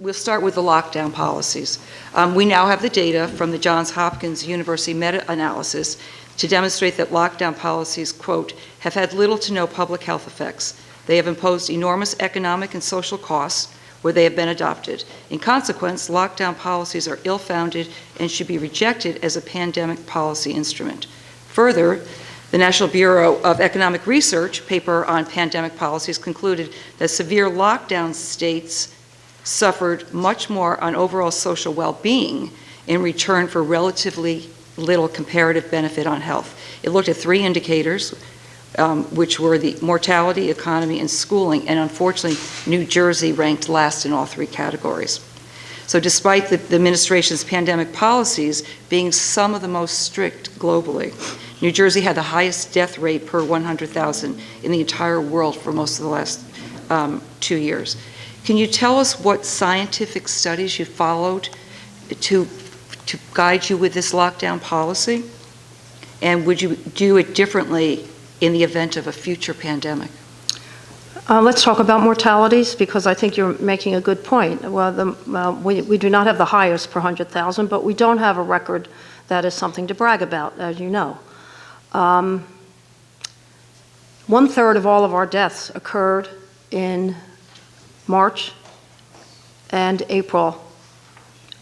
we'll start with the lockdown policies. We now have the data from the Johns Hopkins University meta-analysis to demonstrate that lockdown policies, quote, have had little to no public health effects. They have imposed enormous economic and social costs where they have been adopted. In consequence, lockdown policies are ill-founded and should be rejected as a pandemic policy instrument. Further, the National Bureau of Economic Research paper on pandemic policies concluded that severe lockdown states suffered much more on overall social well-being in return for relatively little comparative benefit on health. It looked at 3 indicators, which were the mortality, economy, and schooling, and unfortunately, New Jersey ranked last in all 3 categories. So despite the administration's pandemic policies being some of the most strict globally, New Jersey had the highest death rate per 100,000 in the entire world for most of the last 2 years. Can you tell us what scientific studies you followed to guide you with this lockdown policy? And would you do it differently in the event of a future pandemic? Let's talk about mortalities, because I think you're making a good point. Well, we do not have the highest per 100,000, but we don't have a record that is something to brag about, as you know. 1/3 of all of our deaths occurred in March and April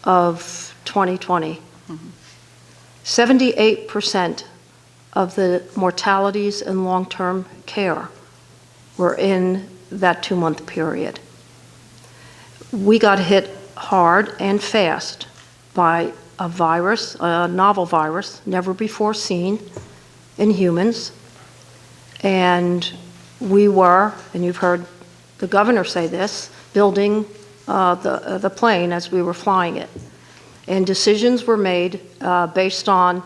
of 2020. 78% of the mortalities in long-term care were in that 2-month period. We got hit hard and fast by a virus, a novel virus, never before seen in humans. And we were, and you've heard the governor say this, building the plane as we were flying it. And decisions were made based on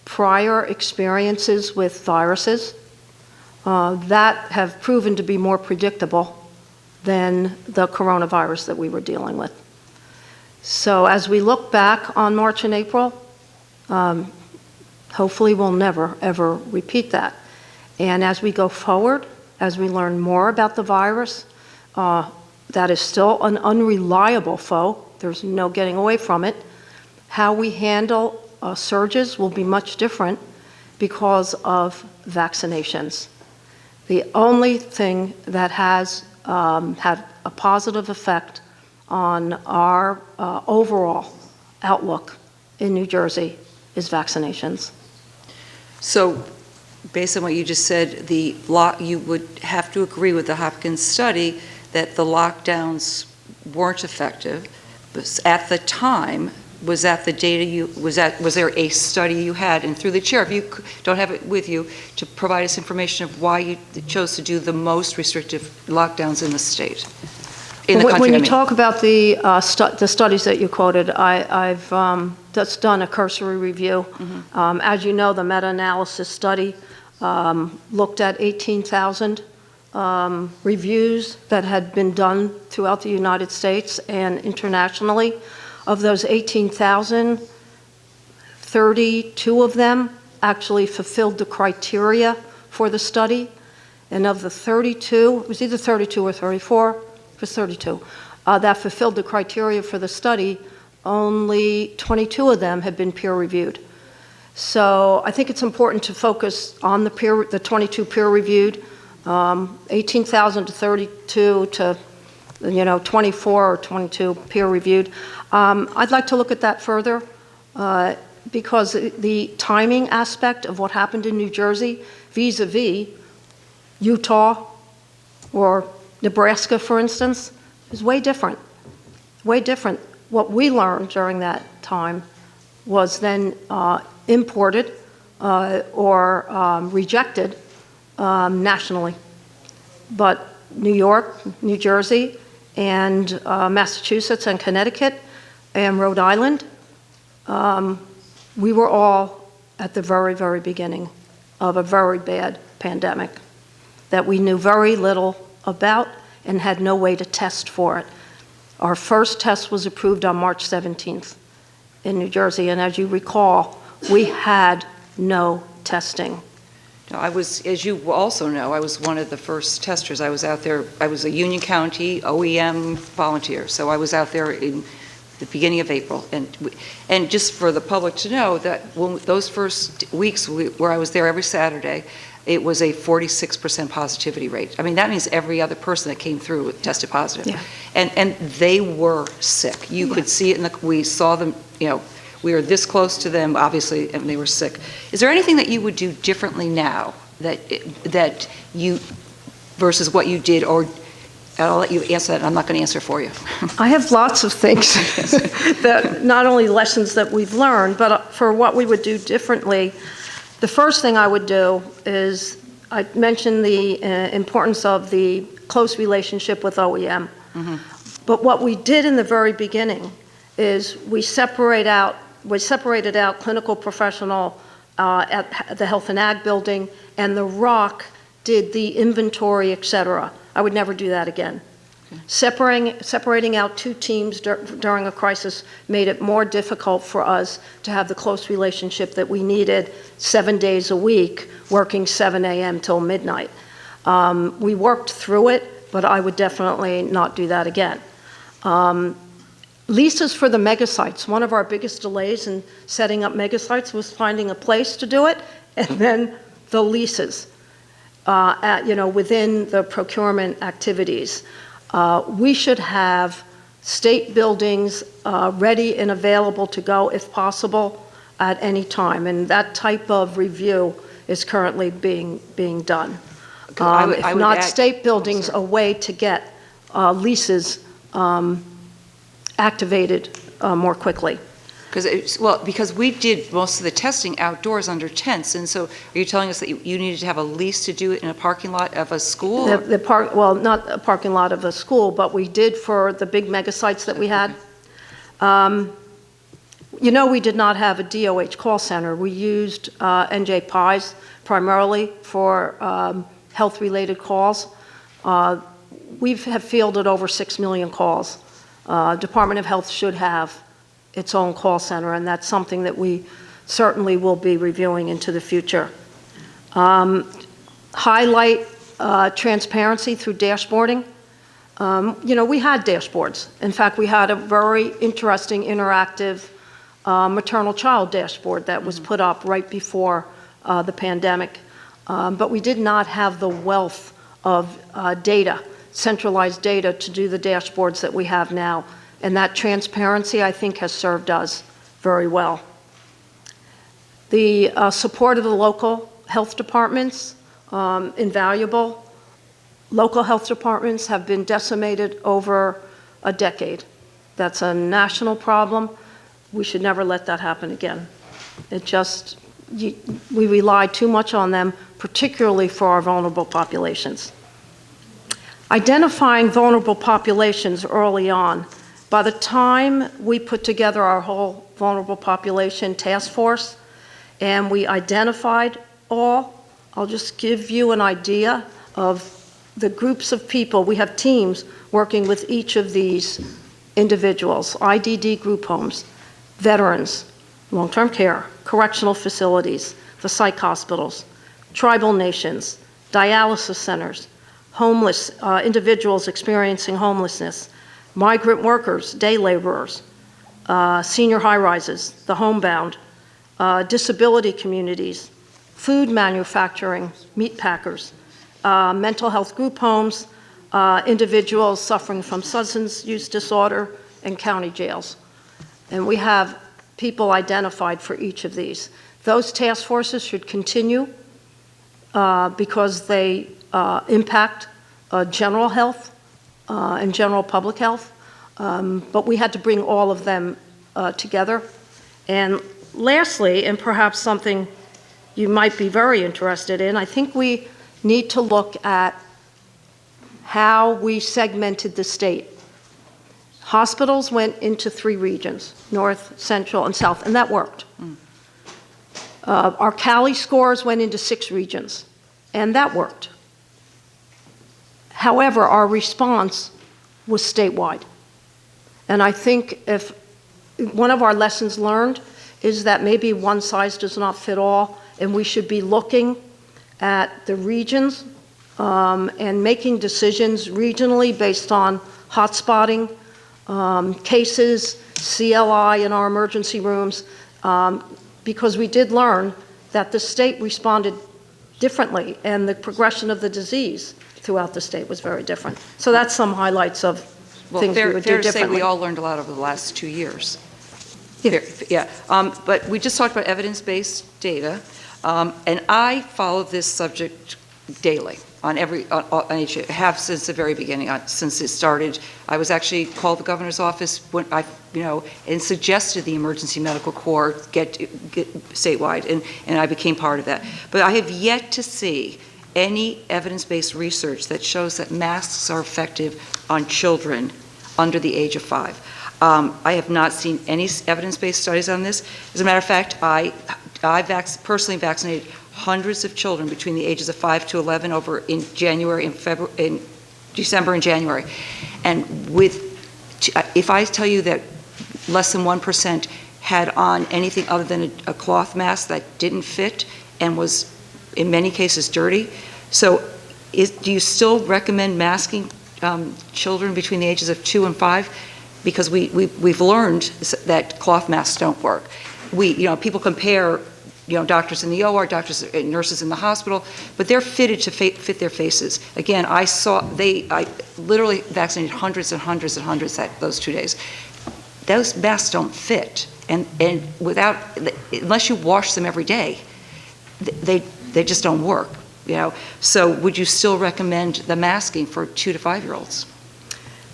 prior experiences with viruses that have proven to be more predictable than the coronavirus that we were dealing with. So as we look back on March and April, hopefully we'll never, ever repeat that. And as we go forward, as we learn more about the virus, that is still an unreliable foe. There's no getting away from it. How we handle surges will be much different because of vaccinations. The only thing that has had a positive effect on our overall outlook in New Jersey is vaccinations. So, based on what you just said, you would have to agree with the Hopkins study that the lockdowns weren't effective. But at the time, was that the data was there a study you had? And through the chair, if you don't have it with you, to provide us information of why you chose to do the most restrictive lockdowns in the state, in the country. When you talk about the studies that you quoted, I've just done a cursory review. As you know, the meta-analysis study looked at 18,000 reviews that had been done throughout the United States and internationally. Of those 18,000, 32 of them actually fulfilled the criteria for the study. And of the 32, it was either 32 or 34, it was 32, that fulfilled the criteria for the study, only 22 of them have been peer-reviewed. So I think it's important to focus on the 22 peer-reviewed, 18,000 to 32 to 24 or 22 peer-reviewed. I'd like to look at that further because the timing aspect of what happened in New Jersey vis-a-vis Utah or Nebraska, for instance, is way different, way different. What we learned during that time was then imported or rejected nationally. But New York, New Jersey, and Massachusetts and Connecticut and Rhode Island, we were all at the very, very beginning of a very bad pandemic that we knew very little about and had no way to test for it. Our first test was approved on March 17th in New Jersey, and as you recall, we had no testing. No, I was, as you also know, I was one of the first testers. I was out there, I was a Union County OEM volunteer, so I was out there in the beginning of April. And just for the public to know that when those first weeks where I was there every Saturday, it was a 46% positivity rate. I mean, that means every other person that came through tested positive. Yeah. And they were sick. You could see it we saw them, we were this close to them, obviously, and they were sick. Is there anything that you would do differently now that you, versus what you did, or I'll let you answer that, and I'm not going to answer for you. I have lots of things that, not only lessons that we've learned, but for what we would do differently. The first thing I would do is, I mentioned the importance of the close relationship with OEM. Mm-hmm. But what we did in the very beginning is we separated out clinical professional at the Health and Ag building, and the ROC did the inventory, et cetera. I would never do that again. Okay. Separating out two teams during a crisis made it more difficult for us to have the close relationship that we needed 7 days a week, working 7 a.m. till midnight. We worked through it, but I would definitely not do that again. Leases for the megasites. One of our biggest delays in setting up megasites was finding a place to do it, and then the leases. Within the procurement activities. We should have state buildings ready and available to go if possible at any time, and that type of review is currently being done. If not state buildings, a way to get leases activated more quickly. Because we did most of the testing outdoors under tents, and so are you telling us that you needed to have a lease to do it in a parking lot of a school? Not a parking lot of a school, but we did for the big mega sites that we had. We did not have a DOH call center. We used NJ PIs primarily for health-related calls. We have fielded over 6 million calls. Department of Health should have its own call center, and that's something that we certainly will be reviewing into the future. Highlight transparency through dashboarding. We had dashboards. In fact, we had a very interesting interactive maternal child dashboard that was put up right before the pandemic. But we did not have the wealth of data, centralized data, to do the dashboards that we have now. And that transparency, I think, has served us very well. The support of the local health departments, invaluable. Local health departments have been decimated over a decade. That's a national problem. We should never let that happen again. We rely too much on them, particularly for our vulnerable populations. Identifying vulnerable populations early on. By the time we put together our whole vulnerable population task force and we identified all, I'll just give you an idea of the groups of people. We have teams working with each of these individuals: IDD group homes, veterans, long-term care, correctional facilities, the psych hospitals, tribal nations, dialysis centers, homeless individuals experiencing homelessness, migrant workers, day laborers, senior high-rises, the homebound, disability communities, food manufacturing, meat packers, mental health group homes, individuals suffering from substance use disorder, and county jails. And we have people identified for each of these. Those task forces should continue because they impact general health and general public health, but we had to bring all of them together. And lastly, and perhaps something you might be very interested in, I think we need to look at how we segmented the state. Hospitals went into 3 regions: North, Central, and South, and that worked. Our Cali scores went into 6 regions, and that worked. However, our response was statewide. And I think if one of our lessons learned is that maybe one size does not fit all, and we should be looking at the regions and making decisions regionally based on hotspotting, cases, CLI in our emergency rooms, because we did learn that the state responded differently and the progression of the disease throughout the state was very different. So that's some highlights of things we would do Fair to say differently. we all learned a lot over the last 2 years. Yeah. Yeah, but we just talked about evidence-based data, and I follow this subject daily on each, have since the very beginning, since it started. I was actually called the governor's office when and suggested the emergency medical corps get statewide, and I became part of that. But I have yet to see any evidence-based research that shows that masks are effective on children under the age of 5. I have not seen any evidence-based studies on this. As a matter of fact, I personally vaccinated hundreds of children between the ages of 5 to 11 over in December and January. And if I tell you that less than 1% had on anything other than a cloth mask that didn't fit and was in many cases dirty. So do you still recommend masking children between the ages of 2 and 5? Because we've learned that cloth masks don't work. People compare, doctors in the OR, doctors and nurses in the hospital, but they're fitted to fit their faces. Again, I literally vaccinated hundreds and hundreds and hundreds those 2 days. Those masks don't fit, and unless you wash them every day, they just don't work. So would you still recommend the masking for 2 to 5-year-olds?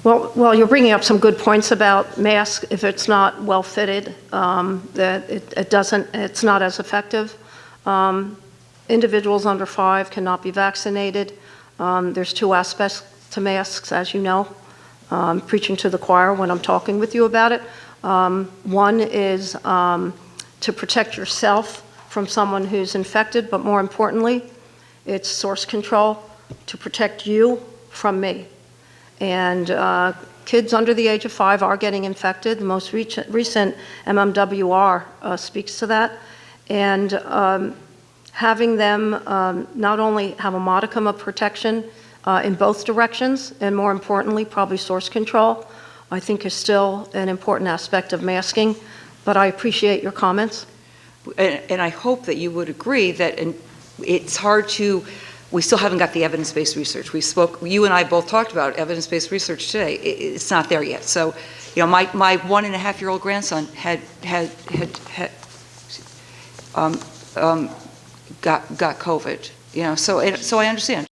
Well, you're bringing up some good points about masks. If it's not well fitted, that it's not as effective. Individuals under 5 cannot be vaccinated. There's 2 aspects to masks, as you know. Preaching to the choir when I'm talking with you about it. One is to protect yourself from someone who's infected, but more importantly, it's source control to protect you from me. And kids under the age of 5 are getting infected. The most recent MMWR speaks to that. And having them not only have a modicum of protection in both directions, and more importantly, probably source control, I think is still an important aspect of masking. But I appreciate your comments. And I hope that you would agree that it's hard to, we still haven't got the evidence-based research. You and I both talked about evidence-based research today. It's not there yet. So, my 1.5-year-old grandson got COVID. So I understand.